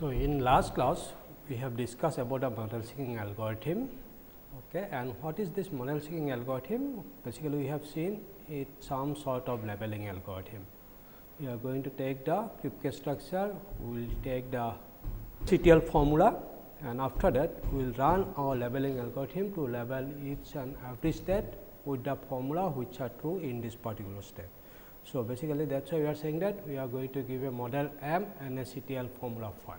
So, in last class we have discussed about a model seeking algorithm, okay, and what is this model seeking algorithm? Basically, we have seen it some sort of labeling algorithm. We are going to take the Kripke structure, we will take the CTL formula, and after that we will run our labeling algorithm to label each and every state with the formula which are true in this particular state. So, basically that is why we are saying that we are going to give a model M and a CTL formula phi.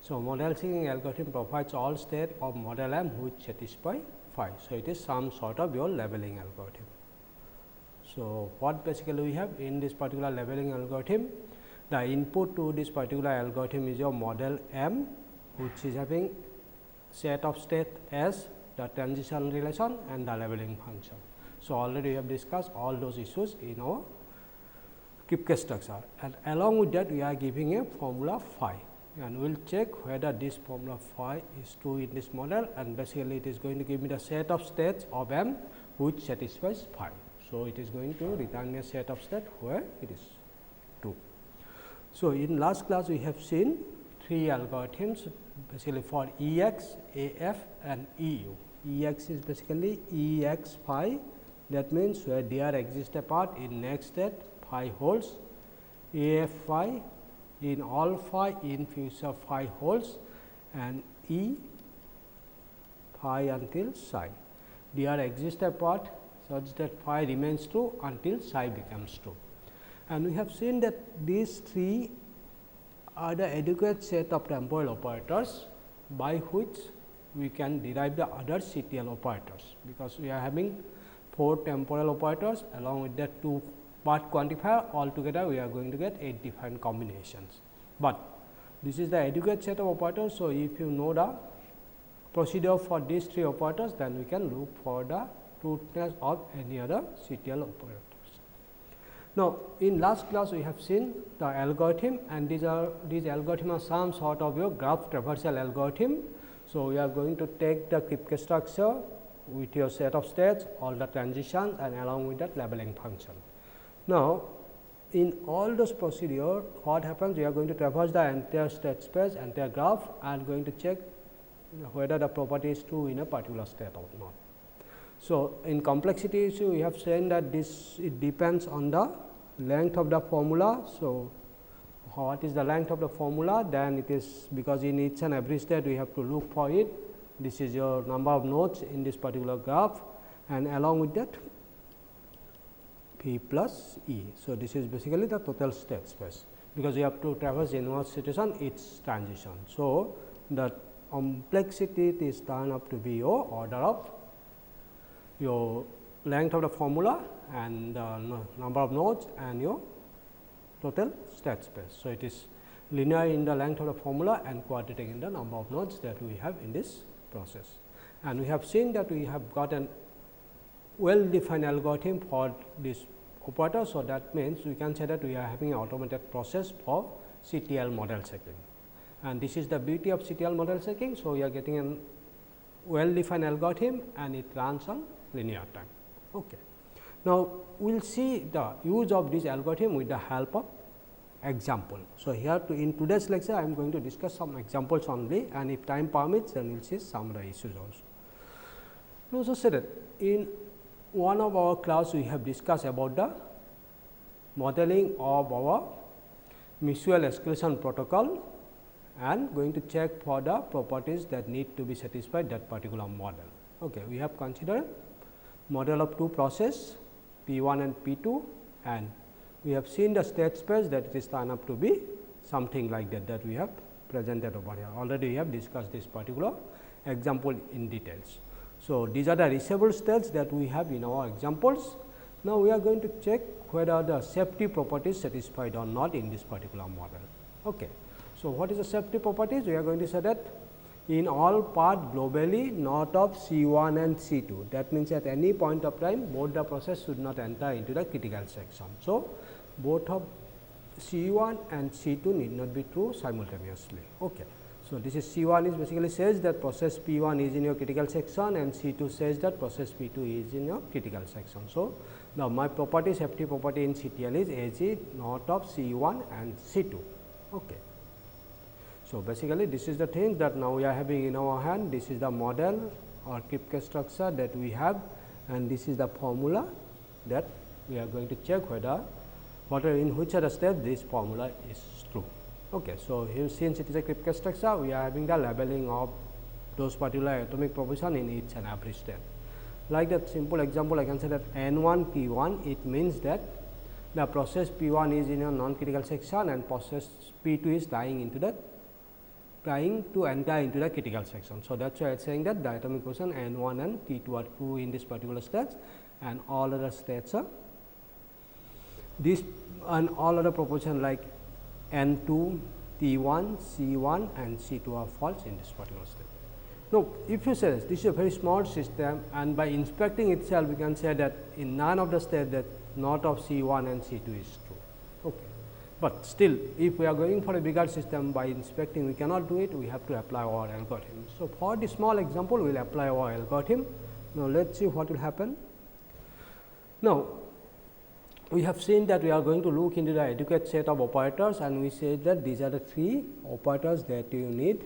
So, model seeking algorithm provides all state of model M which satisfy phi. So, it is some sort of your labeling algorithm. So, what basically we have in this particular labeling algorithm, the input to this particular algorithm is your model M, which is having set of state as the transition relation and the labeling function. So, already we have discussed all those issues in our Kripke structure, and along with that we are giving a formula phi, and we will check whether this formula phi is true in this model, and basically it is going to give me the set of states of M which satisfies phi. So, it is going to return a set of state where it is true. So, in last class we have seen three algorithms basically for Ex, Af and Eu. Ex is basically Ex phi, that means where there exists a part in next state phi holds, Af phi in all phi in future phi holds, and E phi until psi. There exists a part such that phi remains true until psi becomes true. And we have seen that these three are the adequate set of temporal operators by which we can derive the other CTL operators, because we are having 4 temporal operators along with that 2 part quantifier, altogether we are going to get 8 different combinations. But this is the adequate set of operators. So, if you know the procedure for these 3 operators, then we can look for the truthness of any other CTL operators. Now, in last class we have seen the algorithm, and these algorithm are some sort of your graph traversal algorithm. So, we are going to take the Kripke structure with your set of states, all the transitions, and along with that labeling function. Now, in all those procedure, what happens? We are going to traverse the entire state space, entire graph, and going to check whether the property is true in a particular state or not. So, in complexity issue, we have seen that this it depends on the length of the formula. So, what is the length of the formula? Then it is, because in each and every state we have to look for it. This is your number of nodes in this particular graph, and along with that P plus E. So, this is basically the total state space, because you have to traverse inverse situation each transition. So, the complexity is turned up to be your order of your length of the formula and the number of nodes and your total state space. So, it is linear in the length of the formula and quadratic in the number of nodes that we have in this process. And we have seen that we have got an well defined algorithm for this operator. So, that means we can say that we are having an automated process for CTL model checking, and this is the beauty of CTL model checking. So, we are getting a well defined algorithm and it runs on linear time. Okay. Now, we will see the use of this algorithm with the help of example. So, here in today's lecture I am going to discuss some examples only, and if time permits then we will see some other issues also. We also said that in one of our class we have discussed about the modeling of our mutual exclusion protocol and going to check for the properties that need to be satisfied that particular model. Okay. We have considered model of 2 process P 1 and P 2, and we have seen the state space that it is turned up to be something like that we have presented over here. Already we have discussed this particular example in details. So, these are the reachable states that we have in our examples. Now, we are going to check whether the safety property is satisfied or not in this particular model. Okay. So, what is the safety properties? We are going to say that in all part globally not of C 1 and C 2. That means, at any point of time both the process should not enter into the critical section. So, both of C 1 and C 2 need not be true simultaneously. Okay. So, this is C 1 is basically says that process P 1 is in your critical section, and C 2 says that process P 2 is in your critical section. So, now my property safety property in CTL is AG not of C 1 and C 2. Okay. So, basically this is the thing that now we are having in our hand. This is the model or crypto structure that we have, and this is the formula that we are going to check whether in which other step this formula is true. Okay. So, here since it is a crypto structure, we are having the labeling of those particular atomic proposition in each and every step. Like that simple example, I can say that N1 P1, it means that the process P1 is in a non-critical section and process P2 is trying to enter into the critical section. So, that is why I am saying that the atomic position N1 and T2 are true in this particular stage, and all other states are this, and all other proposition like N2, T1, C1 and C2 are false in this particular state. Now, if you say this is a very small system, and by inspecting itself we can say that in none of the states that not of C1 and C2 is true. Okay. But still, if we are going for a bigger system, by inspecting we cannot do it, we have to apply our algorithm. So, for this small example we will apply our algorithm. Now, let us see what will happen. Now, we have seen that we are going to look into the adequate set of operators, and we say that these are the three operators that you need: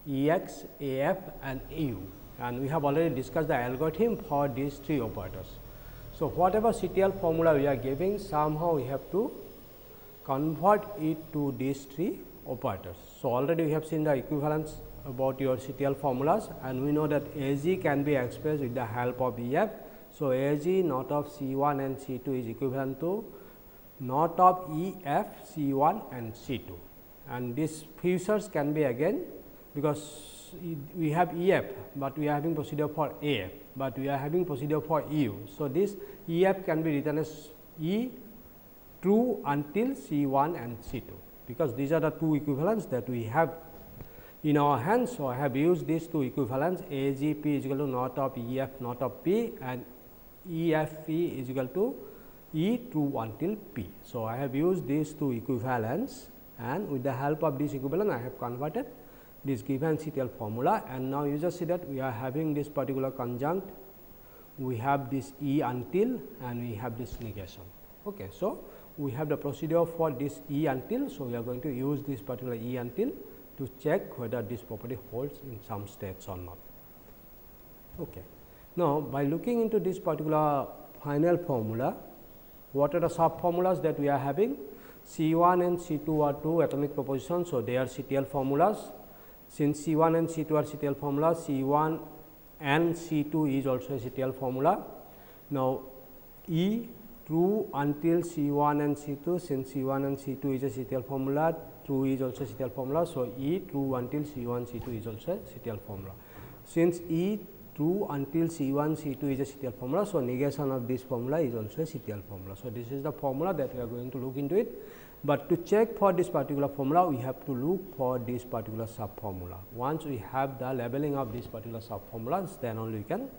Ex, Af and Eu, and we have already discussed the algorithm for these three operators. So, whatever CTL formula we are giving, somehow we have to convert it to these three operators. So, already we have seen the equivalence about your CTL formulas, and we know that Ag can be expressed with the help of Ef. So, Ag not of C1 and C2 is equivalent to not of Ef, C1 and C2, and these features can be again, because we have Ef, but we are having procedure for Af, but we are having procedure for Eu. So, this Ef can be written as E true until C1 and C2, because these are the two equivalents that we have in our hands. So, I have used these two equivalents: Ag P is equal to not of Ef not of P, and Ef P is equal to E true until P. So, I have used these two equivalents, and with the help of this equivalent I have converted this given CTL formula, and now you just see that we are having this particular conjunct, we have this E until and we have this negation. Okay. So, we have the procedure for this E until. So, we are going to use this particular E until to check whether this property holds in some states or not. Okay. Now, by looking into this particular final formula, what are the sub formulas that we are having? C1 and C2 are two atomic propositions. So, they are CTL formulas. Since C1 and C2 are CTL formula, C1 and C2 is also a CTL formula. Now, E true until C1 and C2, since C1 and C2 is a CTL formula, true is also a CTL formula. So, E true until C1 C2 is also a CTL formula. Since E true until C1 C2 is a CTL formula, so negation of this formula is also a CTL formula. So, this is the formula that we are going to look into it, but to check for this particular formula we have to look for this particular sub formula. Once we have the labeling of this particular sub formulas, then only we can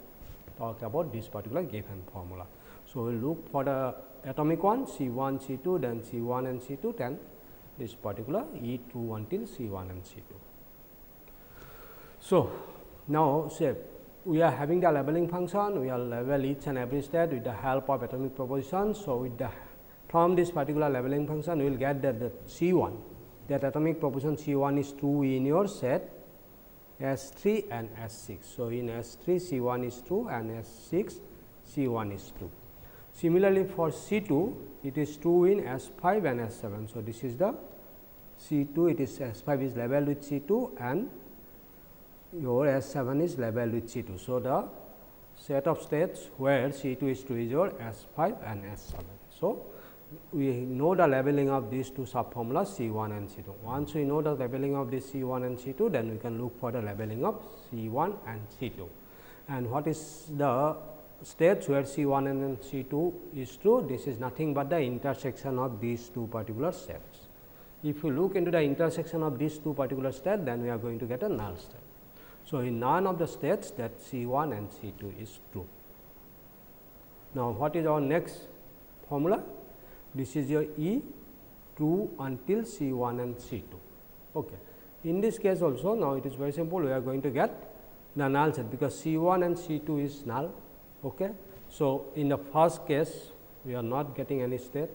talk about this particular given formula. So, we will look for the atomic one C1 C2, then C1 and C2, then this particular E true until C1 and C2. So, now say we are having the labeling function, we will label each and every state with the help of atomic proposition. So, with the from this particular labeling function we will get that the C1, that atomic proposition C1 is true in your set S3 and S6. So, in S3 C1 is true and S6 C1 is true. Similarly, for C2 it is true in S5 and S7. So, this is the C2, it is S5 is labeled with C2 and your S7 is labeled with C2. So, the set of states where C2 is true is your S5 and S7. So, we know the labeling of these two sub formulas C1 and C2. Once we know the labeling of this C1 and C2, then we can look for the labeling of C1 and C2. And what is the states where C1 and C2 is true? This is nothing but the intersection of these two particular states. If you look into the intersection of these two particular states, then we are going to get a null state. So, in none of the states that C1 and C2 is true. Now, what is our next formula? This is your E true until C1 and C2. Okay. In this case also, now it is very simple, we are going to get the null set, because C1 and C2 is null. Okay. So, in the first case we are not getting any state.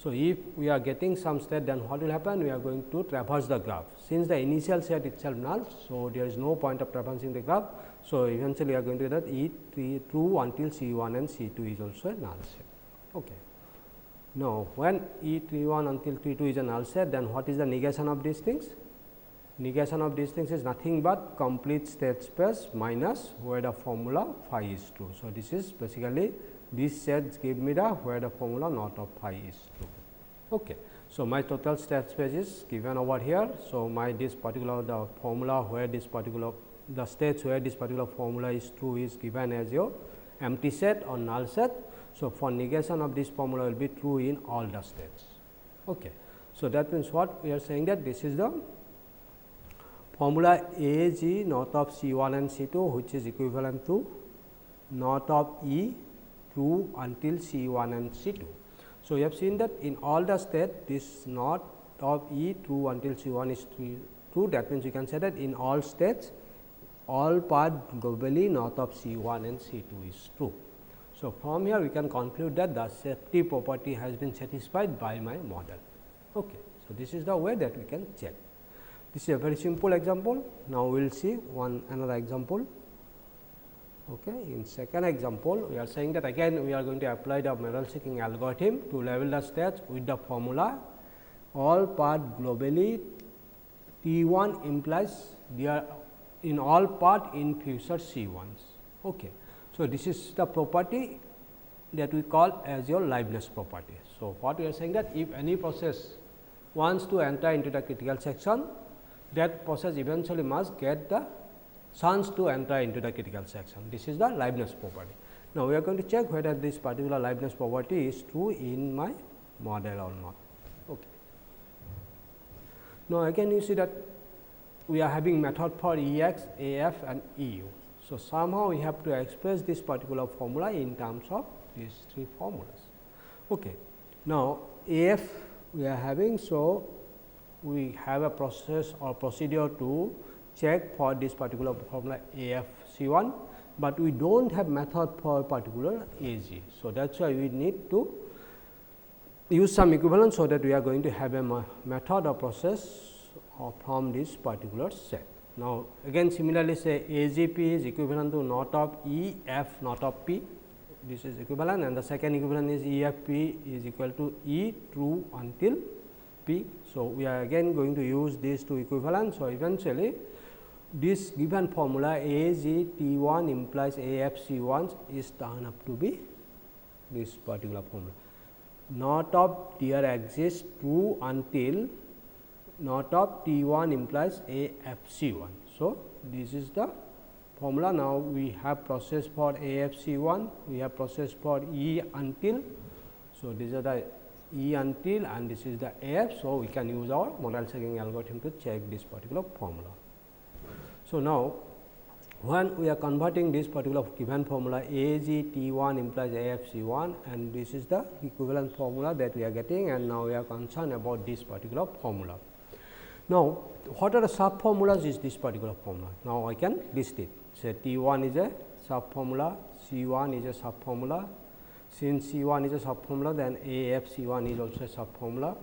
So, if we are getting some state, then what will happen? We are going to traverse the graph. Since the initial set itself null, so there is no point of traversing the graph. So, eventually we are going to get that E3 true until C1 and C2 is also a null set. Okay. Now, when E31 until T2 is a null set, then what is the negation of these things? Negation of these things is nothing but complete state space minus where the formula phi is true. So, this is basically these sets give me the where the formula not of phi is true. Okay. So, my total state space is given over here. So, my this particular the formula where this particular the states where this particular formula is true is given as your empty set or null set. So, for negation of this formula will be true in all the states. Okay. So, that means what we are saying that this is the formula A G not of C 1 and C 2, which is equivalent to not of E true until C 1 and C 2. So, we have seen that in all the state this not of E true until C 1 is true. That means, we can say that in all states all path globally not of C 1 and C 2 is true. So, from here we can conclude that the safety property has been satisfied by my model. Okay. So, this is the way that we can check. This is a very simple example. Now, we will see another example. Okay. In second example, we are saying that again we are going to apply the model seeking algorithm to label the states with the formula all path globally T 1 implies there in all path in future C 1s. Okay. So, this is the property that we call as your Liveness property. So, what we are saying that if any process wants to enter into the critical section, that process eventually must get the chance to enter into the critical section. This is the Liveness property. Now, we are going to check whether this particular Liveness property is true in my model or not. Okay. Now, again you see that we are having method for E x, A f and E u. So, somehow we have to express this particular formula in terms of these three formulas. Okay. Now, A f we are having. So, we have a process or procedure to check for this particular formula A f C 1, but we do not have method for particular A g. So, that is why we need to use some equivalent. So, that we are going to have a method or process from this particular set. Now, again similarly say A g p is equivalent to not of E f not of p, this is equivalent, and the second equivalent is E f p is equal to E true until p. So, we are again going to use these two equivalents. So, eventually this given formula A g T 1 implies A f C 1 is turned up to be this particular formula. Not of there exists true until not of T 1 implies A f C 1. So, this is the formula. Now, we have process for A f C 1, we have process for E until. So, these are the E until and this is the A f. So, we can use our model checking algorithm to check this particular formula. So, now, when we are converting this particular given formula A g T 1 implies A f C 1 and this is the equivalent formula that we are getting, and now we are concerned about this particular formula. Now, what are the sub formulas is this particular formula? Now, I can list it. Say T 1 is a sub formula, C 1 is a sub formula. Since C 1 is a sub formula, then A f C 1 is also a sub formula.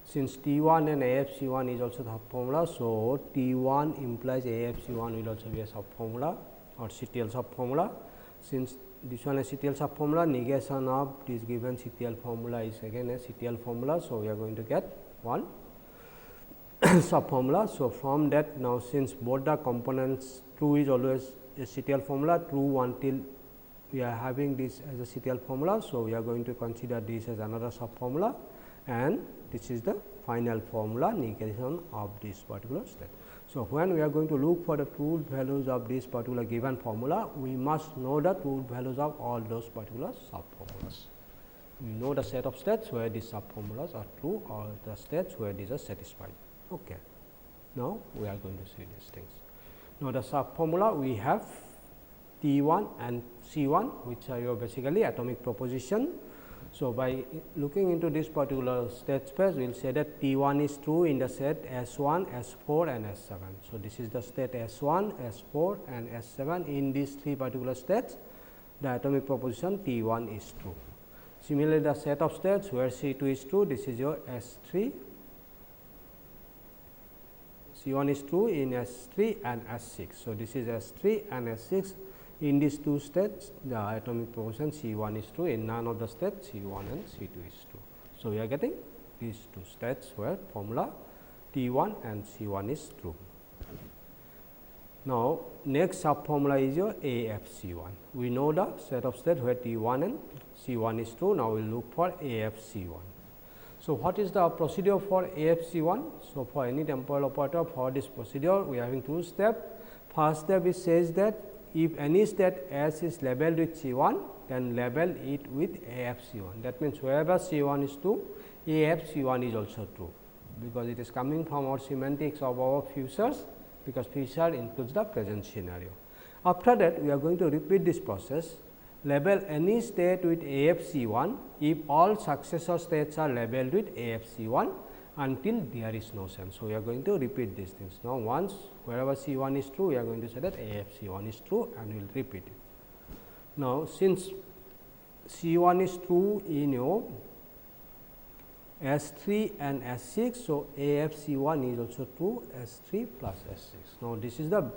Since T 1 and A f C 1 is also sub formula. So, T 1 implies A f C 1 will also be a sub formula or CTL sub formula. Since this one is CTL sub formula, negation of this given CTL formula is again a CTL formula. So, we are going to get one sub formula. So, from that now since both the components true is always a CTL formula, true until we are having this as a CTL formula. So, we are going to consider this as another sub formula, and this is the final formula negation of this particular state. So, when we are going to look for the true values of this particular given formula, we must know the true values of all those particular sub formulas. We know the set of states where these sub formulas are true or the states where these are satisfied. Okay. Now, we are going to see these things. Now, the sub formula we have T 1 and C 1, which are your basically atomic proposition. So, by looking into this particular state space, we will say that T 1 is true in the set S 1, S 4 and S 7. So, this is the state S 1, S 4 and S 7. In these three particular states, the atomic proposition T 1 is true. Similarly, the set of states where C2 is true, this is your S3, C1 is true in S3 and S6. So, this is S3 and S6. In these two states, the atomic proportion C1 is true, in none of the states C1 and C2 is true. So, we are getting these two states where formula T1 and C1 is true. Now, next sub formula is your AFC1. We know the set of states where T1 and C1 is true. Now, we will look for AFC1. So, what is the procedure for AFC1? So, for any temporal operator, for this procedure we are having two steps. First step it says that if any state S is labeled with C1, then label it with AFC1. That means, wherever C1 is true, AFC1 is also true, because it is coming from our semantics of our futures, because future includes the present scenario. After that, we are going to repeat this process. Label any state with AFC1 if all successor states are labeled with AFC1 until there is no change. So, we are going to repeat these things. Now, once wherever C1 is true, we are going to say that AFC1 is true and we will repeat it. Now, since C1 is true in your S3 and S6. So, AFC1 is also true S3 plus S6. Now, this is the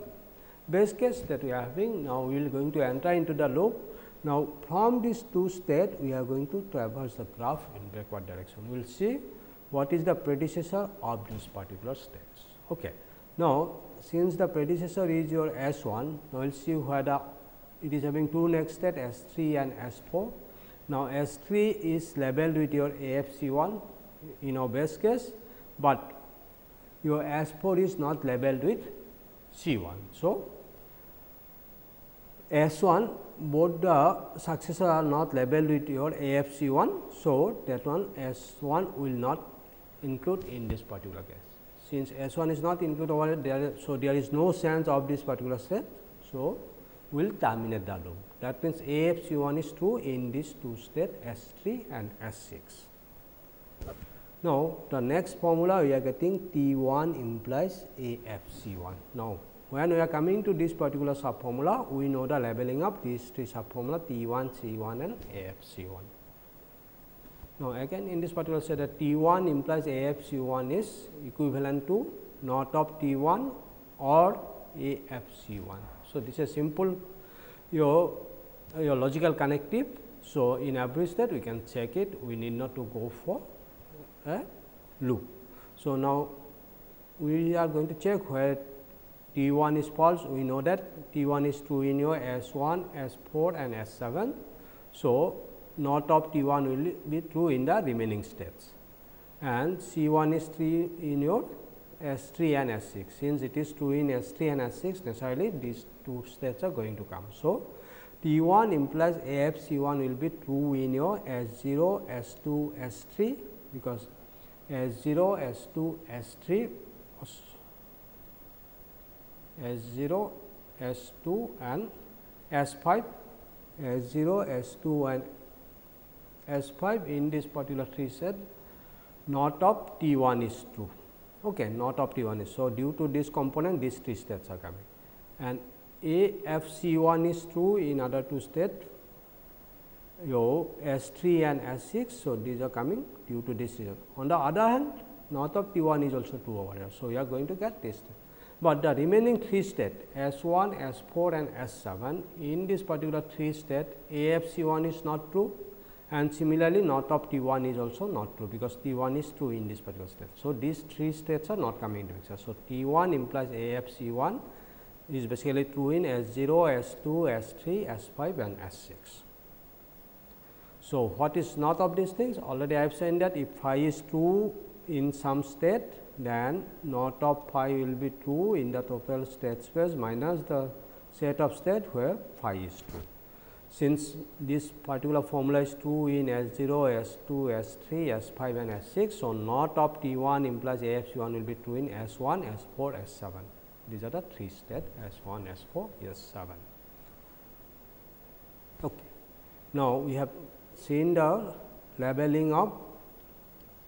base case that we are having. Now, we are going to enter into the loop. Now, from these two states, we are going to traverse the graph in backward direction. We will see what is the predecessor of these particular states. Okay. Now, since the predecessor is your S1, now we will see whether it is having two next state S3 and S4. Now, S3 is labeled with your AFC1 in our base case, but your S4 is not labeled with C1. So, S1 both the successors are not labeled with your AFC1. So, that one S1 will not include in this particular case. Since S1 is not included over there, so there is no sense of this particular set. So, we will terminate the loop. That means, AFC1 is true in these two states S3 and S6. Now, the next formula we are getting T1 implies AFC1. Now, when we are coming to this particular sub formula, we know the labeling of these three sub formula T1, C1 and AFC1. Now, again in this particular set that T1 implies AFC1 is equivalent to not of T1 or AFC1. So, this is simple your logical connective. So, in every state we can check it, we need not to go for a loop. So, now we are going to check where T1 is false. We know that T1 is true in your S1, S4 and S7. So, not of T1 will be true in the remaining states, and C1 is true in your S3 and S6. Since it is true in S3 and S6, necessarily these two states are going to come. So, T1 implies AFC1 will be true in your S0, S2, S3, because S0, S2, S3, S0, S2 and S5, S0, S2 and S5 in this particular tree set, not of T1 is true. Okay, not of T1 is. So, due to this component, these three states are coming, and AFC1 is true in other two states, your S3 and S6. So, these are coming due to this reason. On the other hand, not of T1 is also true over here. So, we are going to get this, but the remaining three states S1, S4 and S7 in this particular three state AFC1 is not true, and similarly not of T1 is also not true, because T1 is true in this particular state. So, these three states are not coming into picture. So, T1 implies AFC1 is basically true in S0, S2, S3, S5 and S6. So, what is not of these things? Already I have said that if phi is true in some state, then not of phi will be true in the total state space minus the set of state where phi is true. Since this particular formula is true in S0, S2, S3, S5 and S6. So, not of T1 implies AFC1 will be true in S1, S4, S7. These are the three states S1, S4, S7. Okay. Now, we have seen the labeling of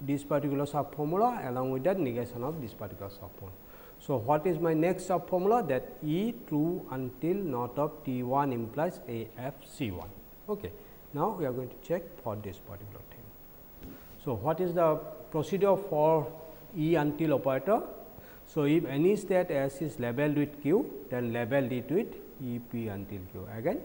this particular sub formula along with that negation of this particular sub formula. So, what is my next sub formula? That E true until not of T1 implies AFC1. Okay. Now, we are going to check for this particular thing. So, what is the procedure for E until operator? So, if any state S is labeled with Q, then label it with E P until Q. Again,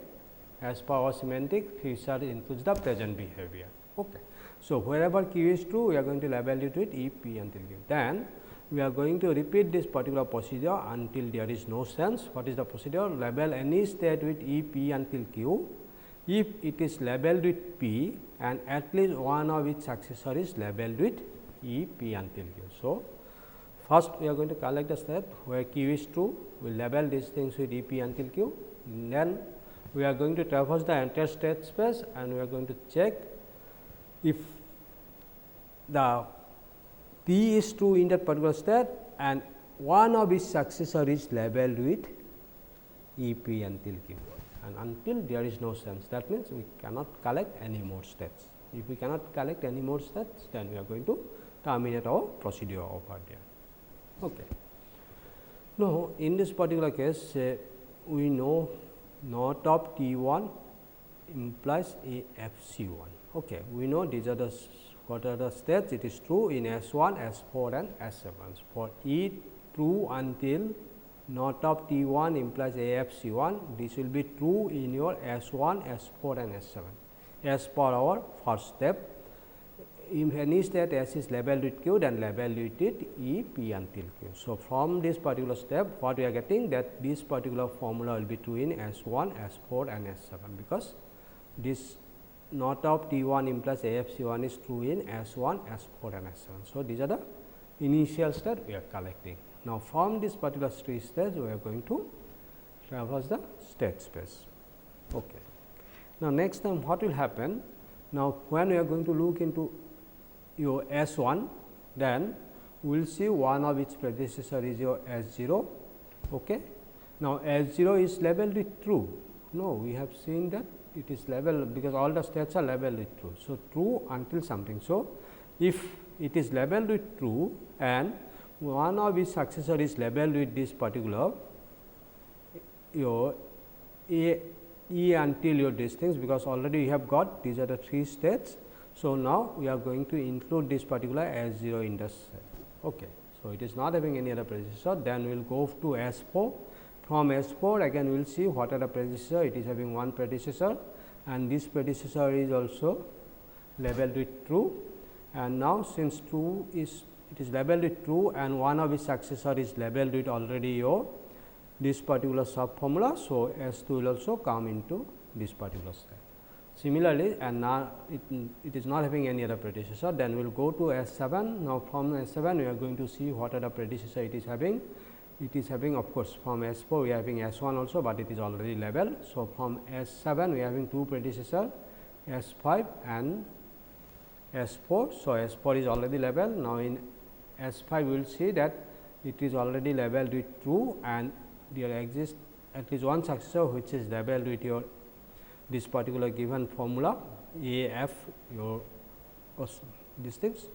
as per our semantic, future includes the present behavior. Okay. So, wherever Q is true, we are going to label it with E P until Q. Then, we are going to repeat this particular procedure until there is no sense. What is the procedure? Label any state with E P until Q if it is labeled with P and at least one of its successor is labeled with E P until Q. So, first we are going to collect the state where Q is true, we label these things with E P until Q. Then, we are going to traverse the entire state space and we are going to check if the P is true in that particular state and one of its successor is labeled with E P until Q. And until there is no sense, that means we cannot collect any more states. If we cannot collect any more states, then we are going to terminate our procedure over there. Okay. Now, in this particular case, we know not of T1 implies a FC1. Okay. We know these are the what are the states. It is true in S1, S4 and S7. For E true until not of T1 implies AFC1, this will be true in your S1, S4 and S7. As per our first step, if any state S is labeled with Q, then label with it E P until Q. So, from this particular step, what we are getting that this particular formula will be true in S1, S4 and S7, because this not of T1 implies AFC1 is true in S1, S4 and S7. So, these are the initial state we are collecting. Now, from this particular three states, we are going to traverse the state space. Okay. Now, next time what will happen? Now, when we are going to look into your S1, then we will see one of its predecessor is your S0. Okay. Now, S0 is labeled with true. No, we have seen that it is labeled because all the states are labeled with true. So, true until something. So, if it is labeled with true and one of its successor is labeled with this particular your E until your distance, because already we have got these are the three states. So, now we are going to include this particular S0 in the set. Okay. So, it is not having any other predecessor, then we will go to S4. From S4 again we will see what are the predecessor. It is having one predecessor and this predecessor is also labeled with true, and now since true is it is labeled with true and one of its successor is labeled with already your this particular sub formula. So, S2 will also come into this particular step. Similarly, and now it is not having any other predecessor, then we will go to S7. Now, from S7 we are going to see what are the predecessor it is having. It is having, of course, from S4 we are having S1 also, but it is already labeled. So, from S7 we are having two predecessor S5 and S4. So, S4 is already labeled. Now, in S5 we will see that it is already labeled with true and there exists at least one successor which is labeled with your this particular given formula AF your these things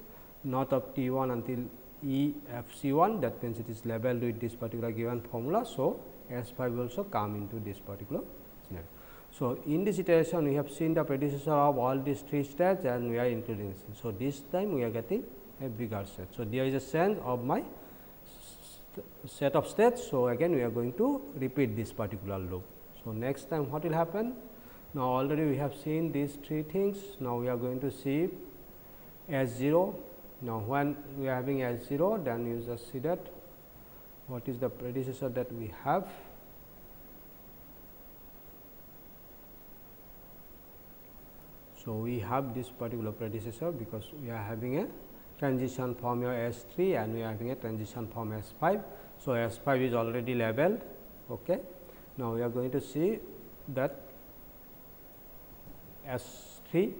not of T1 until EFC1, that means it is labeled with this particular given formula. So, S5 will also come into this particular scenario. So, in this iteration we have seen the predecessor of all these three states and we are including this. So, this time we are getting a bigger set. So, there is a sense of my set of states. So, again we are going to repeat this particular loop. So, next time what will happen? Now, already we have seen these three things. Now, we are going to see S0. Now, when we are having S0, then you just see that what is the predecessor that we have. So, we have this particular predecessor because we are having a transition from your S3 and we are having a transition from S5. So, S5 is already labeled. Okay. Now, we are going to see that S3.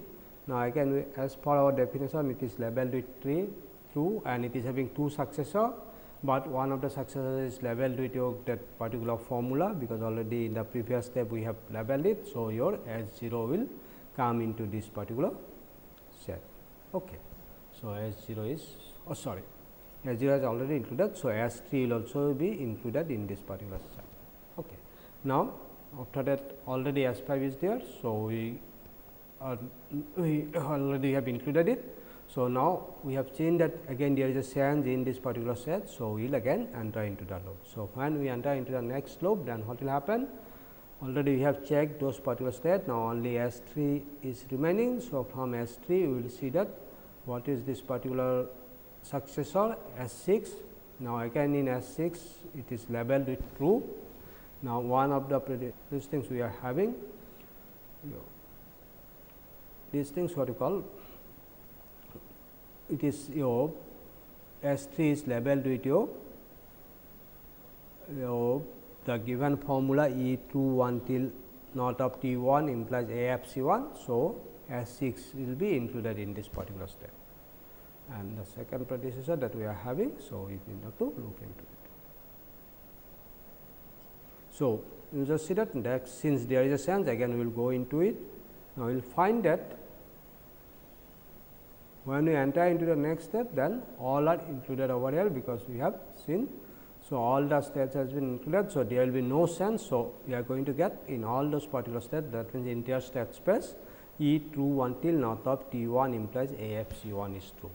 Now, again as per our definition it is labeled with true and it is having two successor, but one of the successors is labeled with your that particular formula because already in the previous step we have labeled it. So, your S0 will come into this particular set. Okay. So, S0 is S0 is already included. So, S3 will also be included in this particular set. Okay. Now, after that already S5 is there. So, we we already have included it. So, now we have seen that again there is a change in this particular set. So, we will again enter into the loop. So, when we enter into the next loop, then what will happen? Already we have checked those particular states. Now, only S 3 is remaining. So, from S 3 we will see that what is this particular successor S 6. Now, again in S 6 it is labeled with true. Now, one of these things we are having, these things what you call, it is your S 3 is labeled with your the given formula E 2 until not of T 1 implies A F C 1. So, S 6 will be included in this particular step, and the second predecessor that we are having. So, we need not to look into it. So, you just see that since there is a change, again we will go into it. Now, we will find that when we enter into the next step, then all are included over here, because we have seen. So, all the states has been included. So, there will be no change. So, we are going to get in all those particular states, that means entire state space E true until not of T 1 implies A F C 1 is true.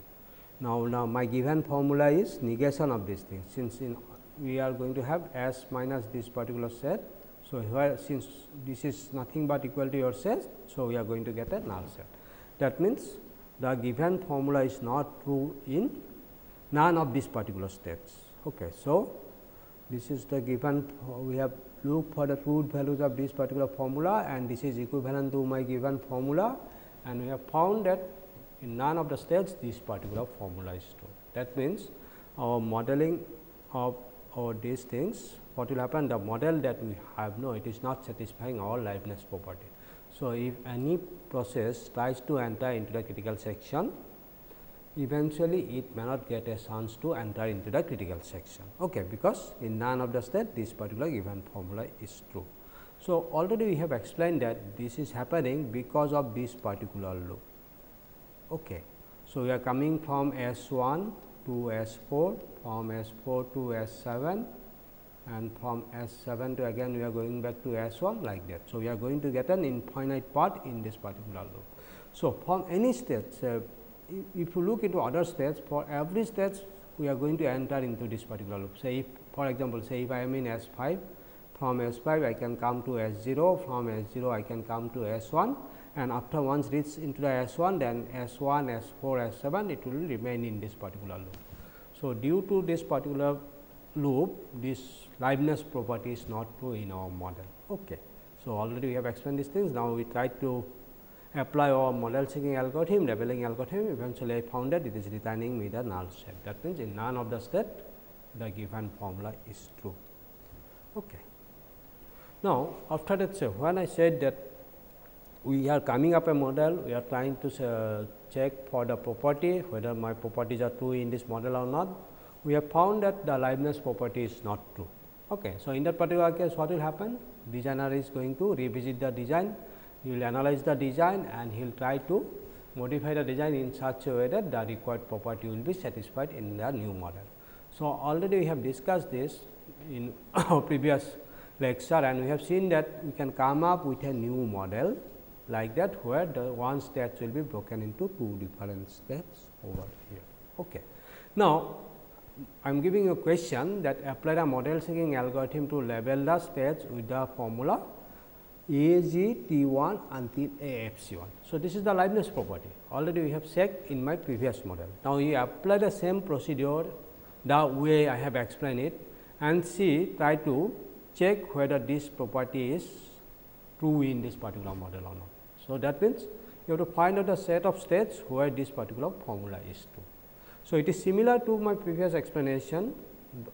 Now, my given formula is negation of this thing, since we are going to have S minus this particular set. So, here since this is nothing but equal to your set, so we are going to get a null set. That means, the given formula is not true in none of these particular states. Okay. So, this is the given, we have looked for the truth values of this particular formula, and this is equivalent to my given formula, and we have found that in none of the states this particular formula is true. That means, our modeling of these things, what will happen, the model that we have, no, it is not satisfying our Liveness property. So, if any process tries to enter into the critical section, eventually it may not get a chance to enter into the critical section, okay, because in none of the state this particular given formula is true. So, already we have explained that this is happening because of this particular loop. Okay. So, we are coming from S 1 to S 4, from S 4 to S 7, and from S 7 to again we are going back to S 1, like that. So, we are going to get an infinite path in this particular loop. So, from any states, if you look into other states, for every state we are going to enter into this particular loop. Say if, for example, say if I am in S 5, from S 5 I can come to S 0, from S 0 I can come to S 1, and after once reach into the S 1, then S 1, S 4, S 7 it will remain in this particular loop. So, due to this particular loop, this Liveness property is not true in our model. Okay. So, already we have explained these things. Now, we try to apply our model seeking algorithm, labeling algorithm. Eventually, I found that it is returning me the null set. That means, in none of the state the given formula is true. Okay. Now, after that, so when I said that we are coming up a model, we are trying to check for the property, whether my properties are true in this model or not. We have found that the Liveness property is not true. Okay. So, in that particular case, what will happen? Designer is going to revisit the design, he will analyze the design, and he will try to modify the design in such a way that the required property will be satisfied in the new model. So, already we have discussed this in our previous lecture, and we have seen that we can come up with a new model like that, where the one state will be broken into two different states over here. Okay. Now, I am giving you a question that apply a model seeking algorithm to label the states with the formula A G T 1 until A F C 1. So, this is the Liveness property, already we have checked in my previous model. Now, you apply the same procedure the way I have explained it, and try to check whether this property is true in this particular model or not. So, that means, you have to find out the set of states where this particular formula is true. So, it is similar to my previous explanation,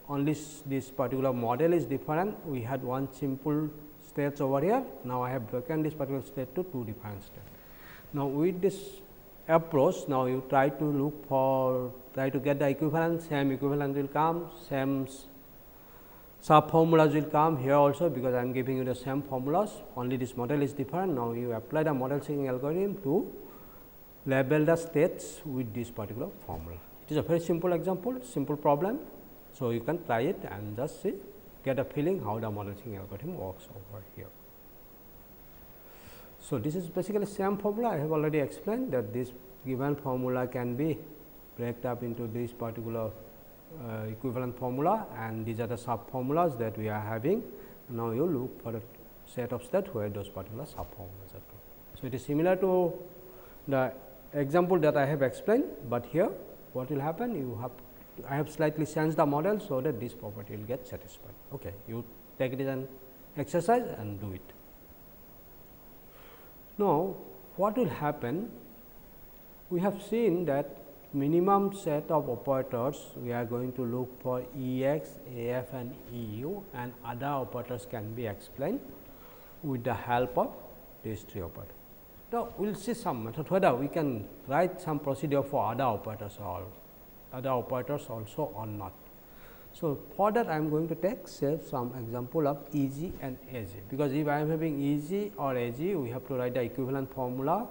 only this particular model is different. We had one simple states over here. Now, I have broken this particular state to two different states. Now, with this approach, now you try to get the equivalence, same equivalence will come, same sub formulas will come here also, because I am giving you the same formulas, only this model is different. Now, you apply the model seeking algorithm to label the states with this particular formula. It is a very simple example, simple problem. So, you can try it and just see, get a feeling how the model seeking algorithm works over here. So, this is basically same formula. I have already explained that this given formula can be break up into this particular equivalent formula, and these are the sub formulas that we are having. Now, you look for a set of states where those particular sub formulas are true. So, it is similar to the example that I have explained, but here what will happen, you have I have slightly changed the model, so that this property will get satisfied. Okay. You take it as an exercise and do it. Now, what will happen, we have seen that minimum set of operators, we are going to look for E x, A f and E u, and other operators can be explained with the help of these three operators. Now, we will see some method whether we can write some procedure for other operators also or not. So, for that I am going to take say some example of E g and A g, because if I am having E g or A g, we have to write the equivalent formula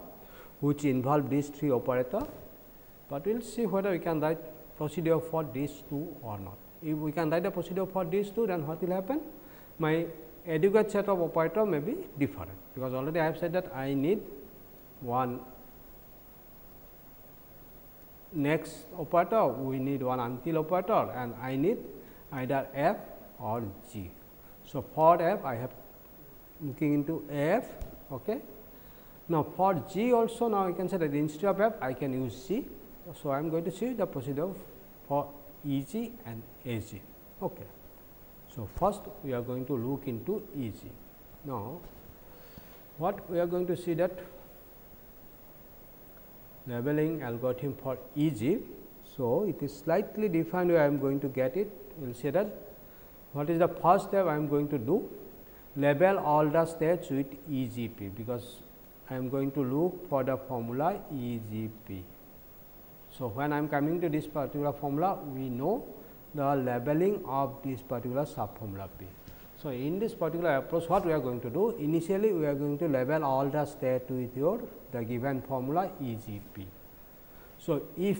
which involve these three operators, but we will see whether we can write procedure for these two or not. If we can write a procedure for these two, then what will happen? My adequate set of operator may be different, because already I have said that I need one next operator, we need one until operator, and I need either f or g. So, for f I have looking into f. Okay. Now, for g also, now you can say that instead of f I can use g. So, I am going to see the procedure for E g and A g. Okay. So, first we are going to look into E g. Now, what we are going to see that labeling algorithm for E g. So, it is slightly defined where I am going to get it. We will say that what is the first step I am going to do, label all the states with E g p, because I am going to look for the formula E g p. So, when I am coming to this particular formula, we know the labeling of this particular sub formula p. So, in this particular approach, what we are going to do, initially we are going to label all the state with the given formula E g p. So, if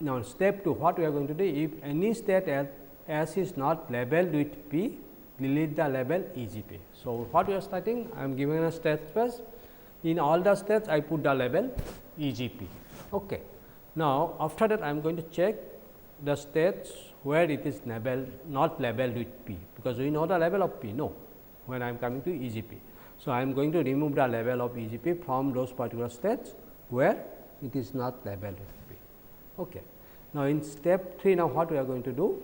now step 2, what we are going to do, if any state S is not labeled with p, delete the label E g p. So, what we are starting, I am given a state space, in all the states I put the label E g p. Okay. Now, after that I am going to check the states where it is labeled not labeled with p, because we know the label of p, no, when I am coming to E g p. So, I am going to remove the label of E g p from those particular states where it is not labeled with p. Okay. Now, in step 3, now what we are going to do,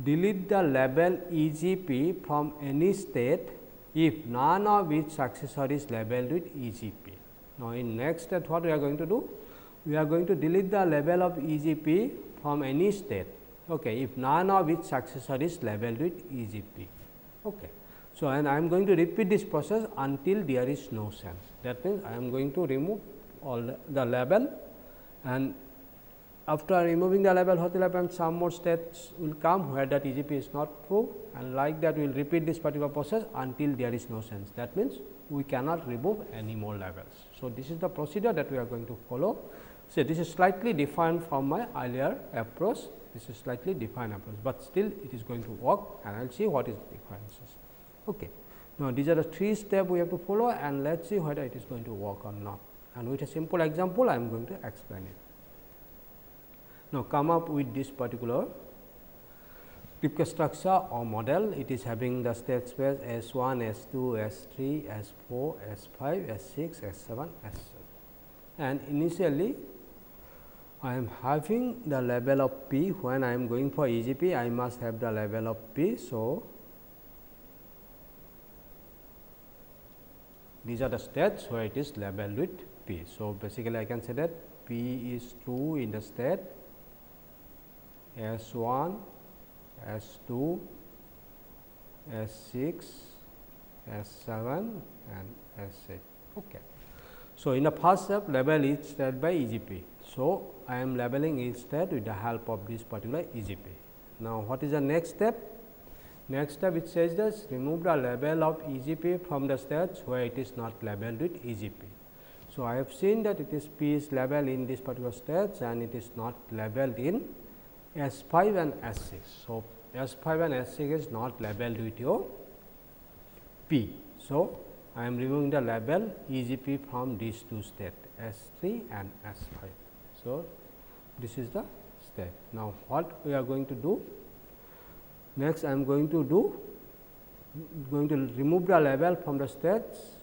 delete the label E g p from any state if none of its successor is labeled with E g p. Now, in next step what we are going to do, we are going to delete the label of E g p from any state, okay, if none of its successor is labeled with E g p. Okay. So, and I am going to repeat this process until there is no change. That means, I am going to remove all the label, and after removing the label, what will happen, some more states will come where that E g p is not true, and like that we will repeat this particular process until there is no change. That means, we cannot remove any more labels. So, this is the procedure that we are going to follow. So, this is slightly different from my earlier approach, this is slightly different approach, but still it is going to work, and I will see what is the differences. Okay. Now, these are the 3 steps we have to follow, and let us see whether it is going to work or not, and with a simple example I am going to explain it. Now, come up with this particular Kripke structure or model. It is having the state space S 1, S 2, S 3, S 4, S 5, S 6, S 7, S 7, and initially I am having the label of p. When I am going for E g p, I must have the label of p. So, these are the states where it is labeled with p. So, basically I can say that p is true in the state S 1, S 2, S 6, S 7 and S 8. Okay. So, in the first step, label each state by E g p. So, I am labeling each state with the help of this particular E g p. Now, what is the next step? Next step, it says this, remove the label of E g p from the states where it is not labeled with E g p. So, I have seen that it is p is labeled in this particular states, and it is not labeled in S 5 and S 6. So, S 5 and S 6 is not labeled with your p. So, I am removing the label EGP from these two states S3 and S5. So, this is the state. Now, what we are going to do? Next, I am going to remove the label from the states,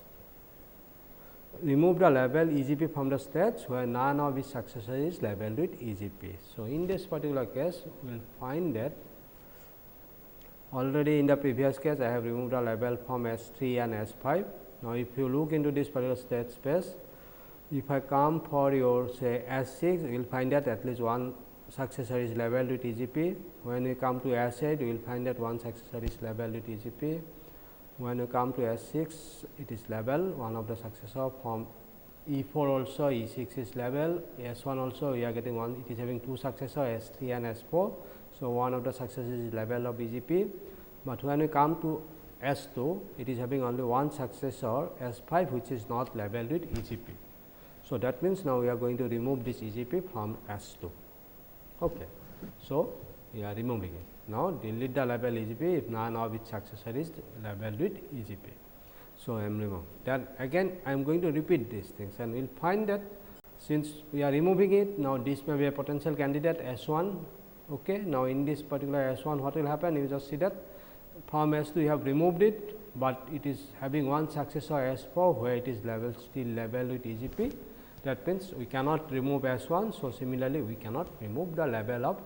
remove the label EGP from the states where none of its successor is labeled with EGP. So, in this particular case, we will find that already in the previous case I have removed the label from S3 and S5. Now, if you look into this particular state space, if I come for your say S6, you will find that at least one successor is labeled with EGP. When we come to S8, you will find that one successor is labeled with EGP. When you come to S6, it is labeled one of the successor. From E4 also E6 is labeled, S1 also we are getting one, it is having two successors S3 and S4. So, one of the successors is labeled of EGP, but when we come to S2, it is having only one successor S5 which is not labeled with EGP. So, that means now we are going to remove this EGP from S2. Okay. So, we are removing it. Now, delete the label EGP if none of its successor is labeled with EGP. So, I am removing. Then again I am going to repeat these things and we will find that since we are removing it, now this may be a potential candidate S1. Okay. Now, in this particular S1 what will happen? You just see that from S2 you have removed it, but it is having one successor S4 where it is labeled still labeled with EGP. That means, we cannot remove S1. So, similarly, we cannot remove the label of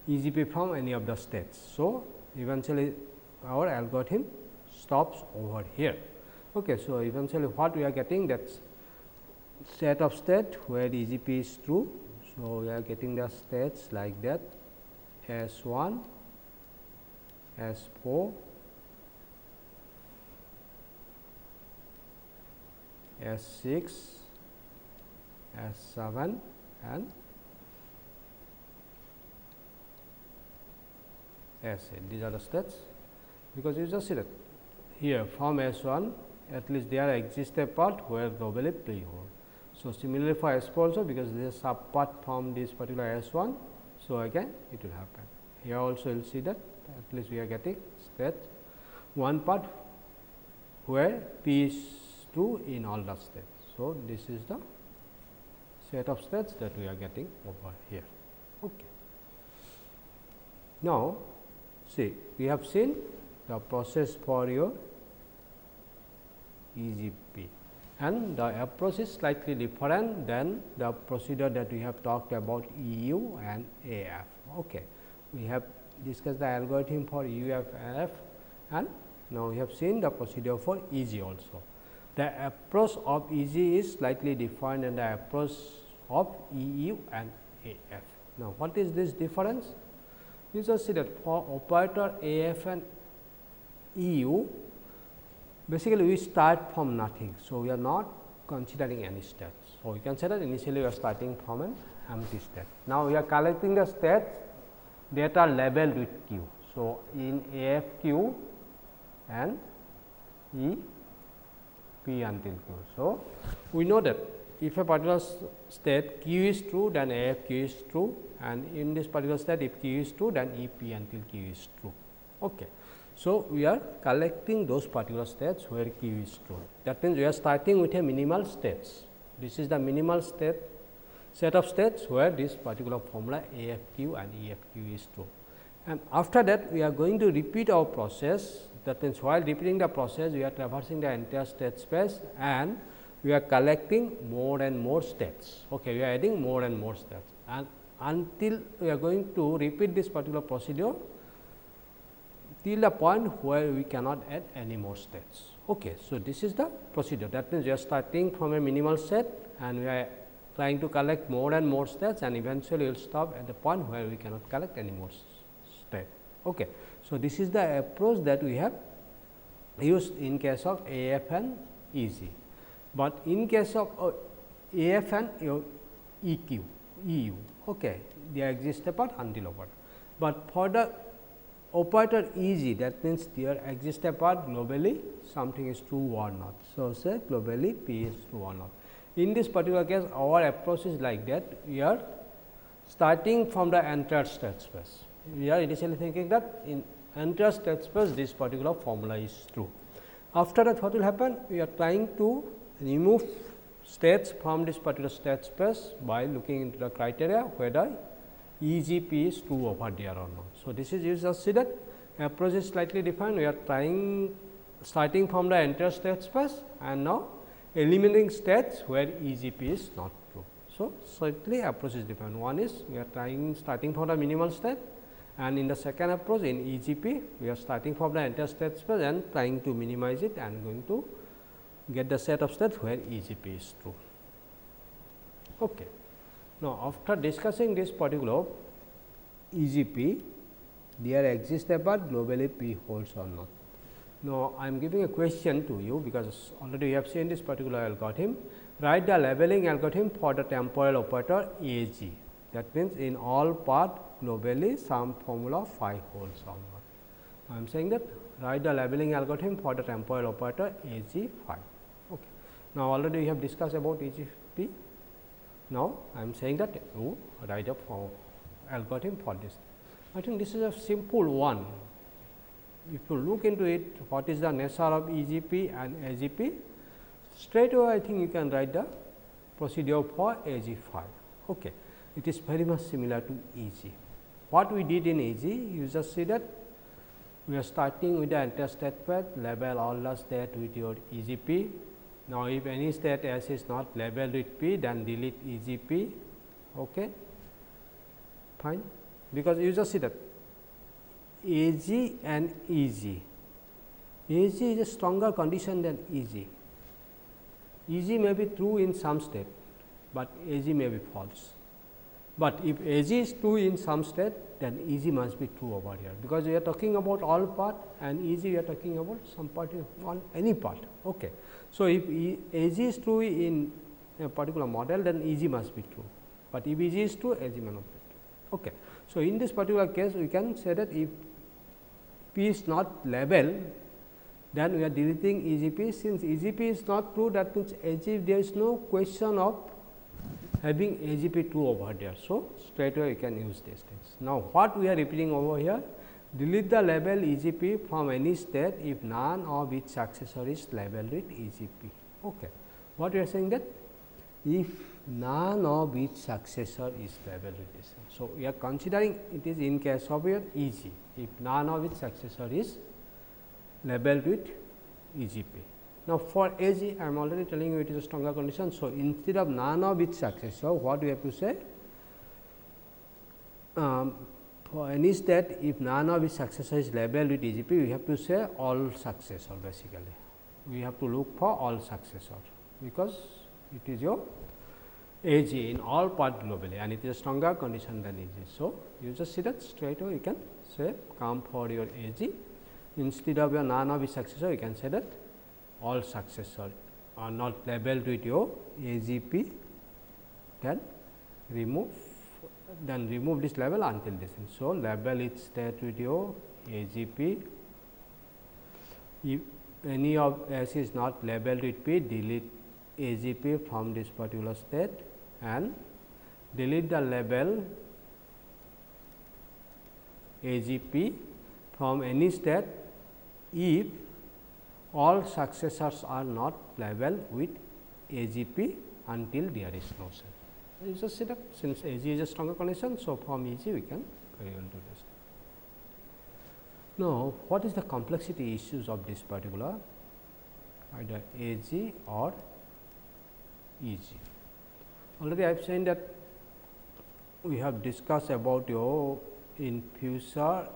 EGP from any of the states. So, eventually our algorithm stops over here. Okay. So, eventually what we are getting, that set of state where EGP is true. So, we are getting the states like that S1, S4, S6, S7 and S8. These are the states, because you just see that here from S1 at least there exists a part where globally play hold. So, similarly for S4 also, because this is sub part from this particular S1. So, again it will happen. Here also you will see that at least we are getting state one part where P is true in all the states. So, this is the set of states that we are getting over here. Okay. Now, see, we have seen the process for your EGP, and the approach is slightly different than the procedure that we have talked about EU and AF. Okay. We have discussed the algorithm for EU and AF, and now we have seen the procedure for EG also. The approach of EG is slightly different than the approach of EU and AF. Now, what is this difference? You just see that for operator AF and EU, basically we start from nothing. So, we are not considering any states. So, you can say that initially we are starting from an empty state. Now, we are collecting the states that are labeled with Q. So, in AFQ and E P until Q. So, we know that if a particular state Q is true, then AFQ is true, and in this particular state if Q is true, then EP until Q is true. Okay. So, we are collecting those particular states where Q is true. That means, we are starting with a minimal states. This is the minimal state set of states where this particular formula AFQ and EFQ is true. And after that, we are going to repeat our process. That means, while repeating the process, we are traversing the entire state space and we are collecting more and more states. Okay, we are adding more and more states, and until we are going to repeat this particular procedure till the point where we cannot add any more states. Okay, so, this is the procedure. That means, we are starting from a minimal set and we are trying to collect more and more states, and eventually we will stop at the point where we cannot collect any more state. Okay. So, this is the approach that we have used in case of AF and EG, but in case of AF and EQ, EU, okay, there exists a part until operator, but for the operator EG, that means there exists a part globally something is true or not. So, say globally P is true or not. In this particular case, our approach is like that. We are starting from the entire state space. We are initially thinking that in entire state space this particular formula is true. After that, what will happen? We are trying to remove states from this particular state space by looking into the criteria whether EGP is true over there or not. So, this is you just see that approach is slightly different. We are trying starting from the entire state space and now eliminating states where EGP is not true. So, slightly approach is different. One is we are trying starting from the minimal state, and in the second approach in EGP we are starting from the entire state space and trying to minimize it and going to get the set of states where EGP is true. Okay. Now, after discussing this particular EGP, there exists a path globally P holds or not. Now, I am giving a question to you because already you have seen this particular algorithm. Write the labeling algorithm for the temporal operator AG. That means, in all path globally some formula phi holds or not. I am saying that write the labeling algorithm for the temporal operator AG phi. Okay. Now, already we have discussed about EGP. Now, I am saying that you write a algorithm for this. I think this is a simple one. If you look into it, what is the nature of EGP and AGP, straight away I think you can write the procedure for AG phi. Okay. It is very much similar to EG. What we did in AG, you just see that we are starting with the interstate path, label all the state with your EGP. Now, if any state S is not labeled with P, then delete EGP. Okay. Fine. Because you just see that AG and EG. AG is a stronger condition than EG. EG may be true in some state, but AG may be false. But if AG is true in some state, then EG must be true over here, because we are talking about all part and EG we are talking about some part on any part. Okay. So, if AG is true in a particular model, then EG must be true, but if EG is true, AG may not be true. Okay. So, in this particular case, we can say that if P is not labeled, then we are deleting EGP. Since EGP is not true, that means AG, there is no question of having AGP true over there. So, straight away you can use these things. Now, what we are repeating over here, delete the label EGP from any state if none of its successor is labeled with EGP. Okay. What we are saying that if none of its successor is labeled with this. So, we are considering it is in case of your EG, if none of its successor is labeled with EGP. Now, for AG, I am already telling you it is a stronger condition. So, instead of none of its successor, what we have to say? For any state, if none of its successor is labeled with EGP, we have to say all successor basically. We have to look for all successor, because it is your AG in all part globally and it is a stronger condition than EG. So, you just see that straight away you can say come for your AG, instead of your none of its successor, you can say that all successor are not labeled with your AGP, then remove this label until this thing. So, label its state with your AGP. If any of S is not labeled with P, delete AGP from this particular state and delete the label AGP from any state if all successors are not labeled with AGP until there is no set. You just see that since AG is a stronger condition, so from EG we can very well do this. Now, what is the complexity issues of this particular either AG or EG? Already I have said that we have discussed about your infusor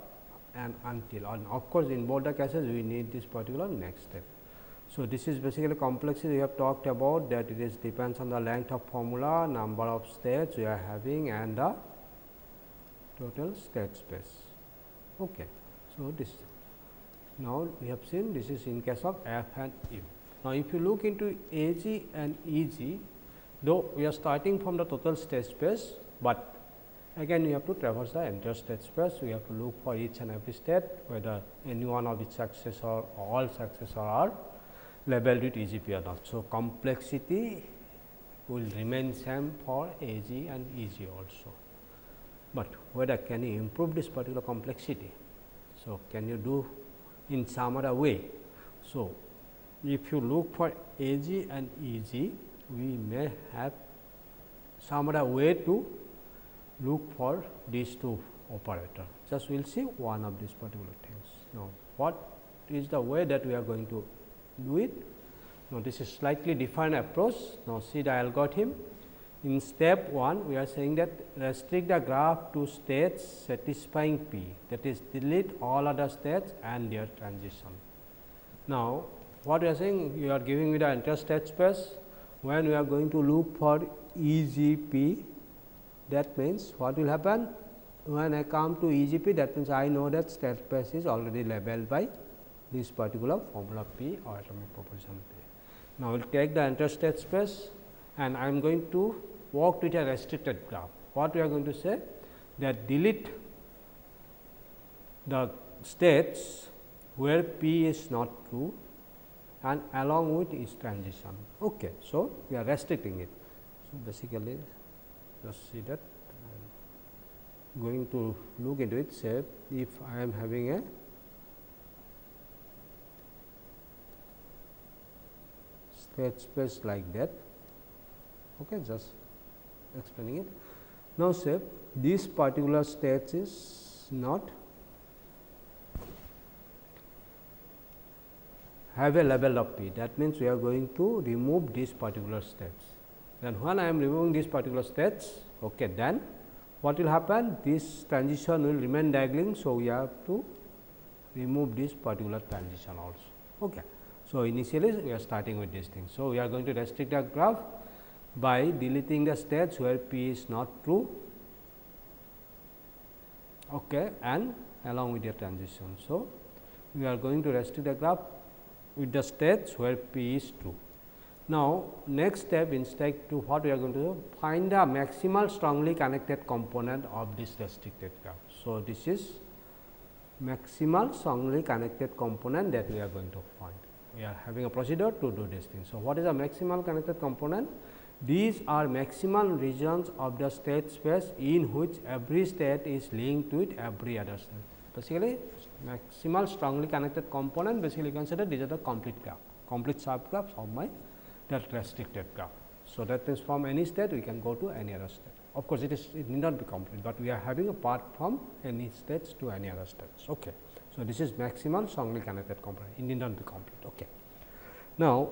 and until, and of course, in both the cases we need this particular next step. So, this is basically complexity we have talked about, that it is depends on the length of formula, number of states we are having and the total state space. Okay. So, this now we have seen this is in case of F and U. Now, if you look into AG and EG, though we are starting from the total state space, but again you have to traverse the entire state space. We have to look for each and every state whether any one of its successor or all successor are labeled with EGP or not. So, complexity will remain same for AG and EG also, but whether can you improve this particular complexity? So, can you do in some other way? So, if you look for AG and EG, we may have some other way to look for these two operators. Just we will see one of these particular things. Now, what is the way that we are going to do it? Now, this is slightly different approach. Now, see the algorithm. In step 1, we are saying that restrict the graph to states satisfying P, that is delete all other states and their transition. Now, what we are saying, you are giving me the interstate space. When we are going to look for EGP, that means what will happen? When I come to EGP, that means I know that state space is already labeled by this particular formula P or atomic proportion P. Now, we will take the interstate space and I am going to work with a restricted graph. What we are going to say? That delete the states where P is not true and along with its transition. Okay. So, we are restricting it. So, basically just see that I am going to look into it. Say if I am having a state space like that, okay, just explaining it. Now, say this particular state is not have a label of P, that means we are going to remove these particular states. Then when I am removing these particular states, okay, then what will happen? This transition will remain diagonal. So, we have to remove this particular transition also. Okay. So, initially we are starting with this thing. So, we are going to restrict the graph by deleting the states where P is not true, okay, and along with the transition. So, we are going to restrict the graph with the states where P is true. Now, next step in step 2, what we are going to do? Find the maximal strongly connected component of this restricted graph. So, this is maximal strongly connected component that we are going to find. We are having a procedure to do this thing. So, what is a maximal connected component? These are maximal regions of the state space in which every state is linked with every other state. Basically, maximal strongly connected component, basically consider these are the complete graph, complete subgraphs of my that restricted graph. So, that means from any state we can go to any other state. Of course, it need not be complete, but we are having a path from any states to any other states. Okay. So, this is maximal strongly connected component, it need not be complete. Okay. Now,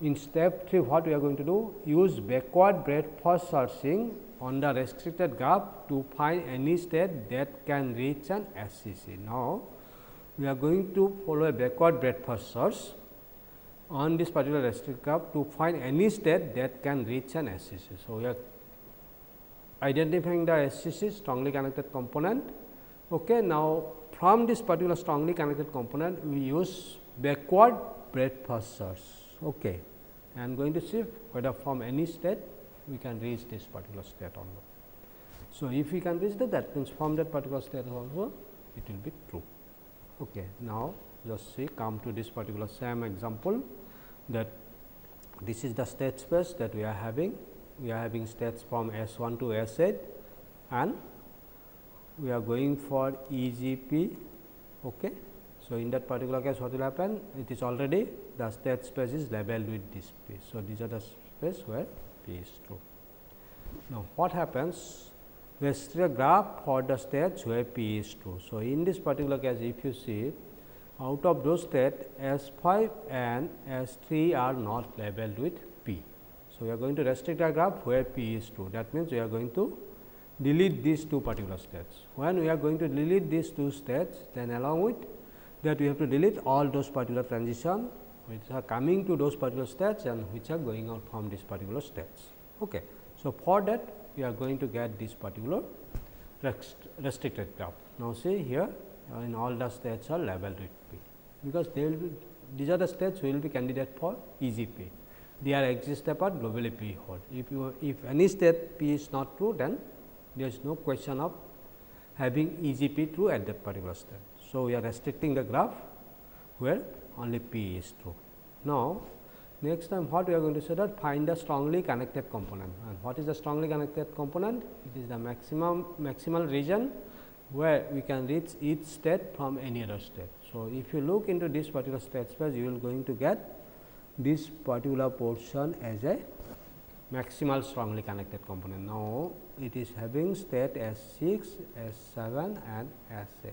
in step 3, what we are going to do? Use backward breadth-first searching on the restricted graph to find any state that can reach an SCC. Now, we are going to follow a backward breadth-first search on this particular restricted graph to find any state that can reach an SCC. So, we are identifying the SCC, strongly connected component. Okay. Now, from this particular strongly connected component, we use backward breadth-first search. Okay. I am going to see whether from any state we can reach this particular state or not. So, if we can reach that means from that particular state also it will be true. Okay. Now, just see come to this particular same example, that this is the state space that we are having. We are having states from S1 to S8 and we are going for EGP. Okay. So, in that particular case what will happen? It is already the state space is labeled with this P. So, these are the space where P is true. Now, what happens? We restrict a graph for the states where P is true. So, in this particular case if you see, out of those states S5 and S3 are not labeled with P. So, we are going to restrict a graph where P is true. That means, we are going to delete these two particular states. When we are going to delete these two states, then along with that we have to delete all those particular transition which are coming to those particular states and which are going out from these particular states. Okay. So, for that we are going to get this particular restricted graph. Now, see here in all the states are labeled with P, because they will be, these are the states will be candidate for EGP. They are exist apart globally P hold. If any state P is not true, then there is no question of having EGP true at that particular state. So, we are restricting the graph where only P is true. Now, next time what we are going to say that find the strongly connected component, and what is the strongly connected component? It is the maximal region where we can reach each state from any other state. So, if you look into this particular state space, you will going to get this particular portion as a maximal strongly connected component. Now, it is having state S6, S7 and S8.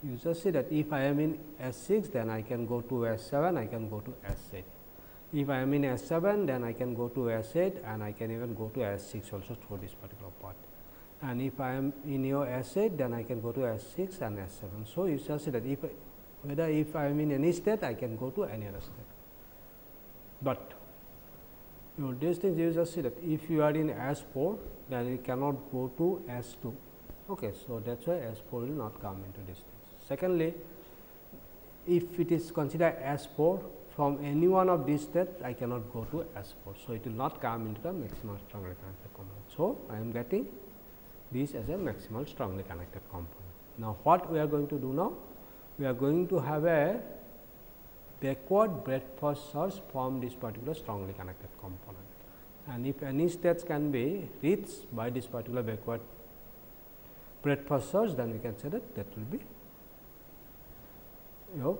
You just see that if I am in S6, then I can go to S7, I can go to S8. If I am in S7, then I can go to S8 and I can even go to S6 also through this particular part. And if I am in your S8, then I can go to S6 and S7. So, you shall see that if I am in any state, I can go to any other state. But these things you just see that if you are in S4, then you cannot go to S2. Okay, so that is why S4 will not come into this things. Secondly, if it is considered S4, from any one of these states I cannot go to S4. So, it will not come into the maximal strongly connected component. So, I am getting this as a maximal strongly connected component. Now, what we are going to do now? We are going to have a backward breadth first source from this particular strongly connected component. And if any states can be reached by this particular backward breadth first source, then we can say that that will be your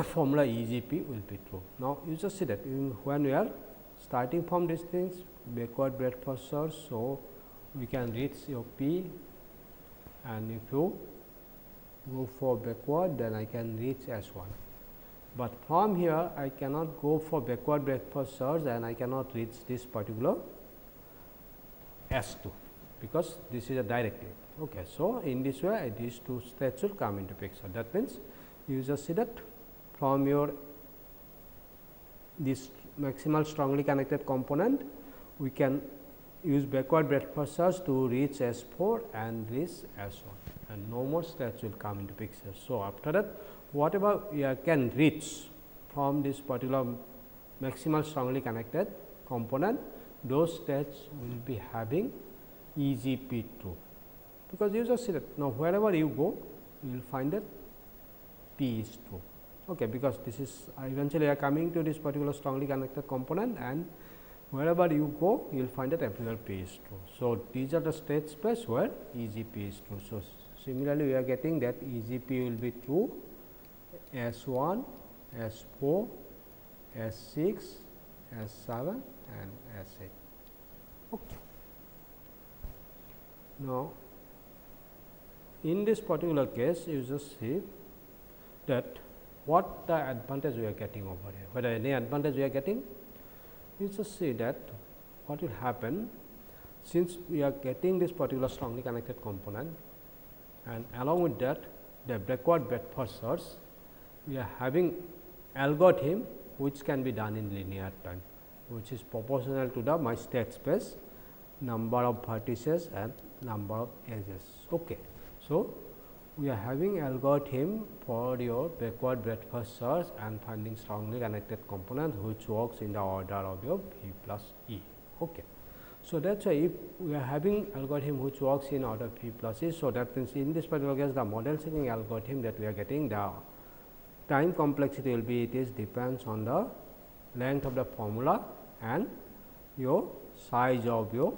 formula EGP will be true. Now, you just see that when we are starting from these things backward breadth first source. So, we can reach your P, and if you go for backward, then I can reach S1. But from here I cannot go for backward breadth first source and I cannot reach this particular S2, because this is a direct link. Okay. So, in this way these two states will come into picture. That means, you just see that from your this maximal strongly connected component, we can use backward breadth first source to reach S4 and reach S1, and no more states will come into picture. So, after that whatever we can reach from this particular maximal strongly connected component, those states will be having EGP true, because you just see that now wherever you go you will find that P is true. Okay, because this is eventually you are coming to this particular strongly connected component, and wherever you go you will find that everywhere P is true. So, these are the state space where EGP is true. So, similarly we are getting that EGP will be true S1, S4, S6, S7 and S8. Okay. Now, in this particular case you just see that what the advantage we are getting over here, whether any advantage we are getting, you just see that what will happen, since we are getting this particular strongly connected component, and along with that the backward breadth first source, we are having algorithm which can be done in linear time, which is proportional to the my state space, number of vertices and number of edges. Okay. So, we are having algorithm for your backward breadth first source and finding strongly connected component which works in the order of your V plus E. Okay. So, that is why if we are having algorithm which works in order V plus E. So, that means, in this particular case the model seeking algorithm that we are getting, the time complexity will be, it is depends on the length of the formula and your size of your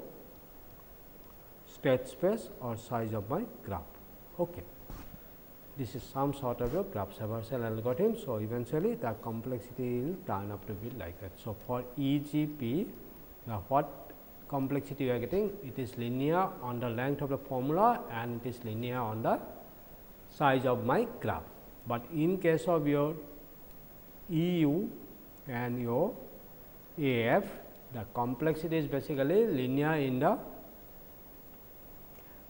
state space or size of my graph. Okay. This is some sort of a graph traversal algorithm. So, eventually the complexity will turn up to be like that. So, for EGP, what complexity you are getting, it is linear on the length of the formula and it is linear on the size of my graph. But in case of your EU and your AF, the complexity is basically linear in the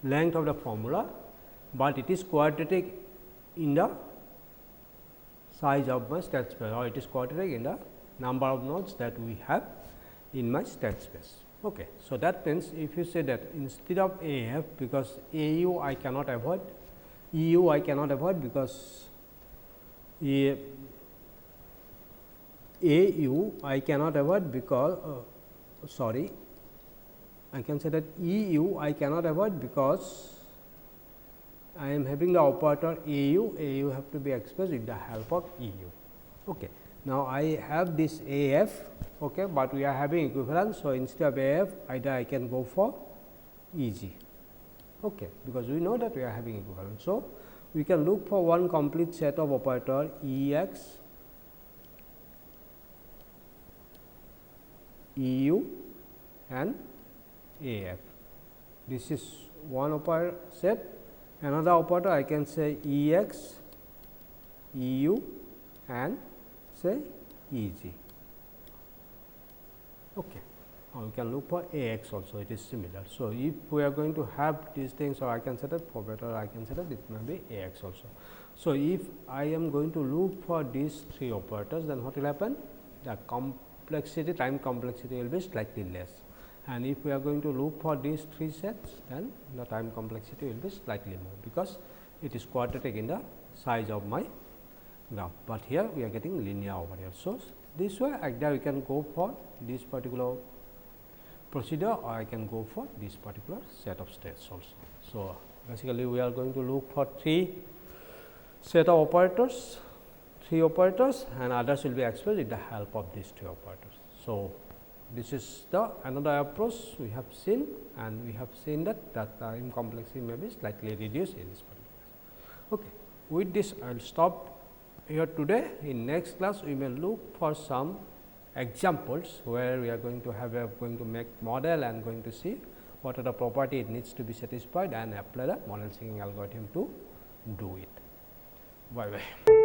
length of the formula, but it is quadratic in the size of my state space, or it is quadratic in the number of nodes that we have in my state space. Okay. So, that means, if you say that instead of AF, because AU I cannot avoid, EU I cannot avoid, because AU I cannot avoid because I can say that EU I cannot avoid because I am having the operator AU have to be expressed with the help of EU. Okay. Now, I have this AF, okay, but we are having equivalence. So, instead of AF either I can go for EG, okay, because we know that we are having equivalence. So, we can look for one complete set of operator Ex, Eu and Af. This is one operator set. Another operator I can say Ex, Eu and say Eg. Okay. Or we can look for Ax also, it is similar. So, if we are going to have these things, or I can set up for better, I can set up it may be Ax also. So, if I am going to look for these three operators, then what will happen? The complexity, time complexity will be slightly less, and if we are going to look for these three sets, then the time complexity will be slightly more, because it is quadratic in the size of my graph, but here we are getting linear over here. So, this way either we can go for this particular procedure, or I can go for this particular set of states also. So, basically we are going to look for three set of operators, and others will be expressed with the help of these three operators. So, this is the another approach we have seen, and we have seen that the time complexity may be slightly reduced in this particular case. Okay. With this I will stop here today. In next class we may look for some examples where we are going to make model and going to see what are the property it needs to be satisfied and apply the model seeking algorithm to do it. Bye bye.